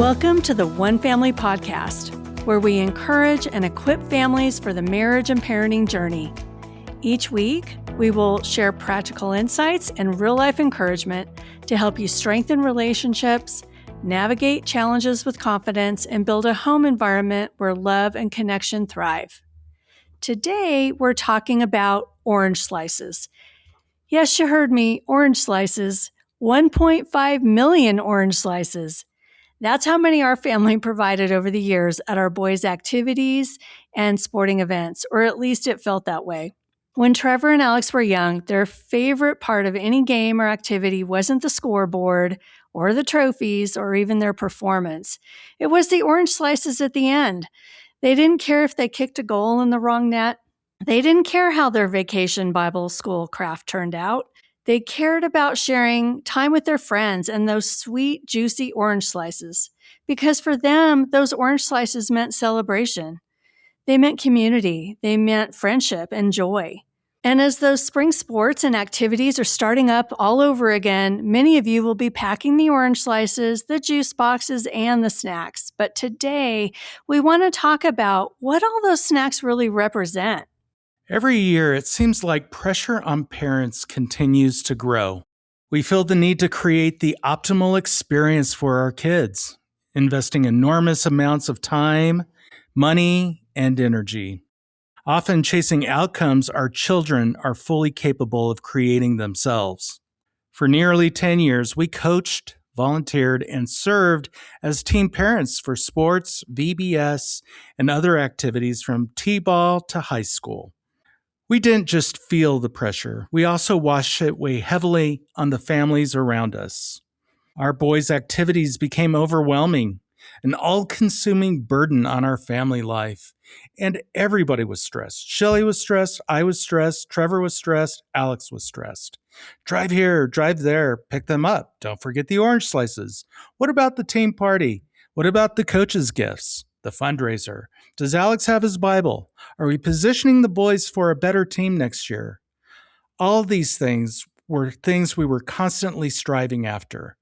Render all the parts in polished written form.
Welcome to the One Family Podcast, where we encourage and equip families for the marriage and parenting journey. Each week, we will share practical insights and real-life encouragement to help you strengthen relationships, navigate challenges with confidence, and build a home environment where love and connection thrive. Today, we're talking about orange slices. Yes, you heard me, orange slices. 1.5 million orange slices. That's how many our family provided over the years at our boys' activities and sporting events, or at least it felt that way. When Trevor and Alex were young, their favorite part of any game or activity wasn't the scoreboard or the trophies or even their performance. It was the orange slices at the end. They didn't care if they kicked a goal in the wrong net. They didn't care how their vacation Bible school craft turned out. They cared about sharing time with their friends and those sweet, juicy orange slices, because for them, those orange slices meant celebration. They meant community. They meant friendship and joy. And as those spring sports and activities are starting up all over again, many of you will be packing the orange slices, the juice boxes, and the snacks. But today, we want to talk about what all those snacks really represent. Every year, it seems like pressure on parents continues to grow. We feel the need to create the optimal experience for our kids, investing enormous amounts of time, money, and energy, often chasing outcomes our children are fully capable of creating themselves. For nearly 10 years, we coached, volunteered, and served as team parents for sports, VBS, and other activities from T-ball to high school. We didn't just feel the pressure, we also watched it weigh heavily on the families around us. Our boys' activities became overwhelming, an all-consuming burden on our family life, and everybody was stressed. Shelley was stressed, I was stressed, Trevor was stressed, Alex was stressed. Drive here, drive there, pick them up. Don't forget the orange slices. What about the team party? What about the coaches' gifts? The fundraiser? Does Alex have his Bible? Are we positioning the boys for a better team next year? All these things were things we were constantly striving after.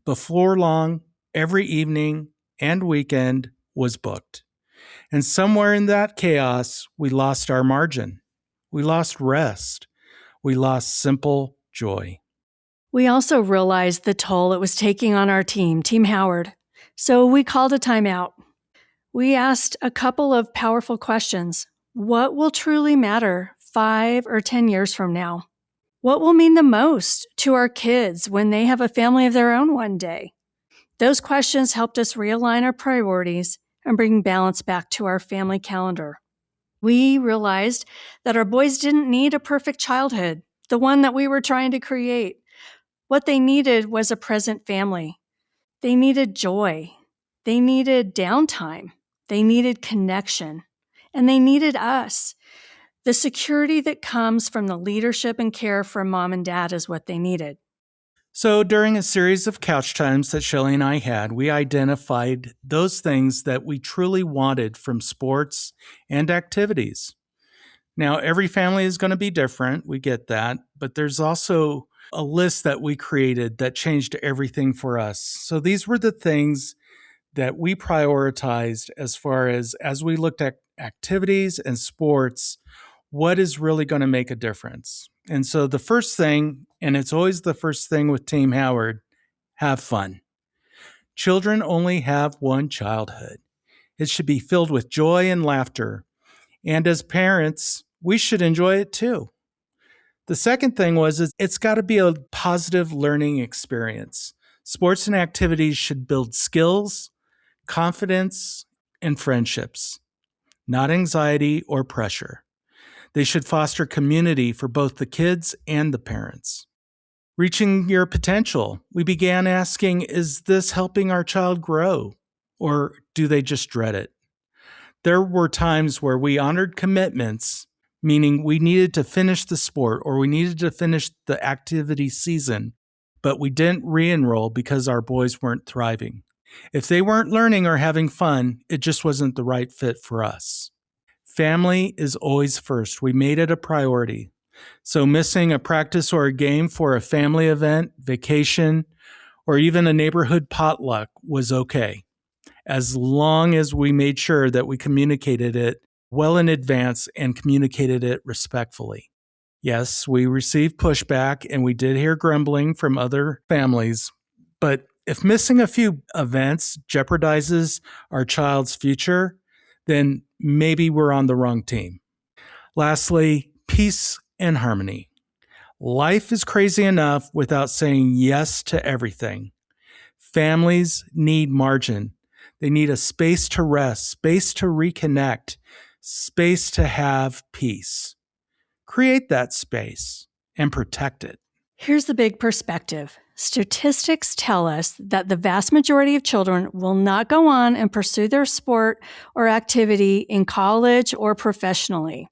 Before long, every evening and weekend was booked. And somewhere in that chaos, we lost our margin. We lost rest. We lost simple joy. We also realized the toll it was taking on our team, Team Howard. So we called a timeout. We asked a couple of powerful questions. What will truly matter 5 or 10 years from now? What will mean the most to our kids when they have a family of their own one day? Those questions helped us realign our priorities and bring balance back to our family calendar. We realized that our boys didn't need a perfect childhood, the one that we were trying to create. What they needed was a present family. They needed joy. They needed downtime. They needed connection, and they needed us. The security that comes from the leadership and care from mom and dad is what they needed. So during a series of couch times that Shelley and I had, we identified those things that we truly wanted from sports and activities. Now, every family is going to be different. We get that. But there's also a list that we created that changed everything for us. So these were the things that we prioritized as far as we looked at activities and sports, what is really going to make a difference. And so the first thing, and it's always the first thing with Team Howard, have fun. Children only have one childhood. It should be filled with joy and laughter. And as parents, we should enjoy it too. The second thing it's got to be a positive learning experience. Sports and activities should build skills, confidence, and friendships, not anxiety or pressure. They should foster community for both the kids and the parents. Reaching your potential, we began asking, is this helping our child grow, or do they just dread it? There were times where we honored commitments, meaning we needed to finish the sport or we needed to finish the activity season, but we didn't re-enroll because our boys weren't thriving. If they weren't learning or having fun, it just wasn't the right fit for us. Family is always first. We made it a priority. So missing a practice or a game for a family event, vacation, or even a neighborhood potluck was okay. as long as we made sure that we communicated it well in advance and communicated it respectfully. Yes, we received pushback and we did hear grumbling from other families, but if missing a few events jeopardizes our child's future, then maybe we're on the wrong team. Lastly, peace and harmony. Life is crazy enough without saying yes to everything. Families need margin. They need a space to rest, space to reconnect, space to have peace. Create that space and protect it. Here's the big perspective. Statistics tell us that the vast majority of children will not go on and pursue their sport or activity in college or professionally.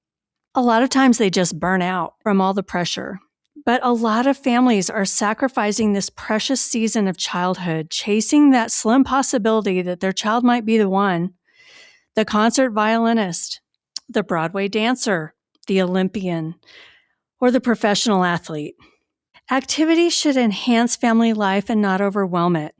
A lot of times they just burn out from all the pressure. But a lot of families are sacrificing this precious season of childhood, chasing that slim possibility that their child might be the one, the concert violinist, the Broadway dancer, the Olympian, or the professional athlete. Activity should enhance family life and not overwhelm it.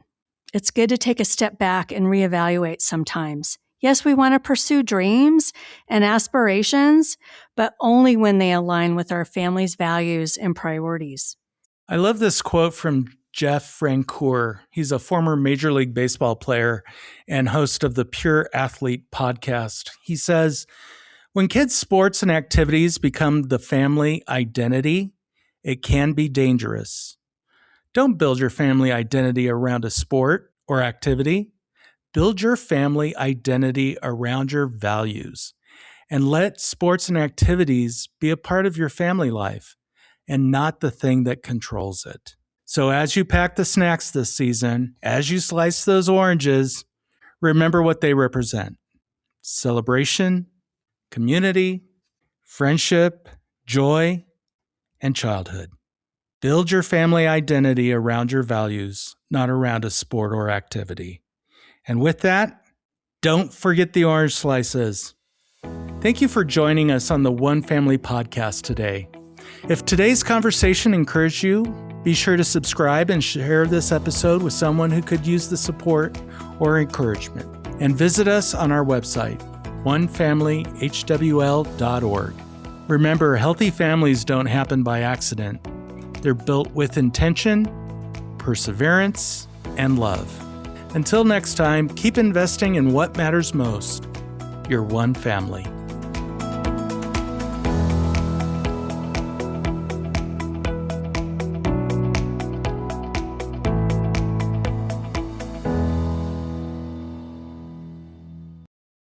It's good to take a step back and reevaluate sometimes. Yes, we want to pursue dreams and aspirations, but only when they align with our family's values and priorities. I love this quote from Jeff Francoeur. He's a former Major League Baseball player and host of the Pure Athlete podcast. He says, "When kids' sports and activities become the family identity, it can be dangerous. Don't build your family identity around a sport or activity. Build your family identity around your values and let sports and activities be a part of your family life and not the thing that controls it." So as you pack the snacks this season, as you slice those oranges, remember what they represent: celebration, community, friendship, joy, and childhood. Build your family identity around your values, not around a sport or activity. And with that, don't forget the orange slices. Thank you for joining us on the One Family Podcast today. If today's conversation encouraged you, be sure to subscribe and share this episode with someone who could use the support or encouragement. And visit us on our website, onefamilyhwl.org. Remember, healthy families don't happen by accident. They're built with intention, perseverance, and love. Until next time, keep investing in what matters most, your one family.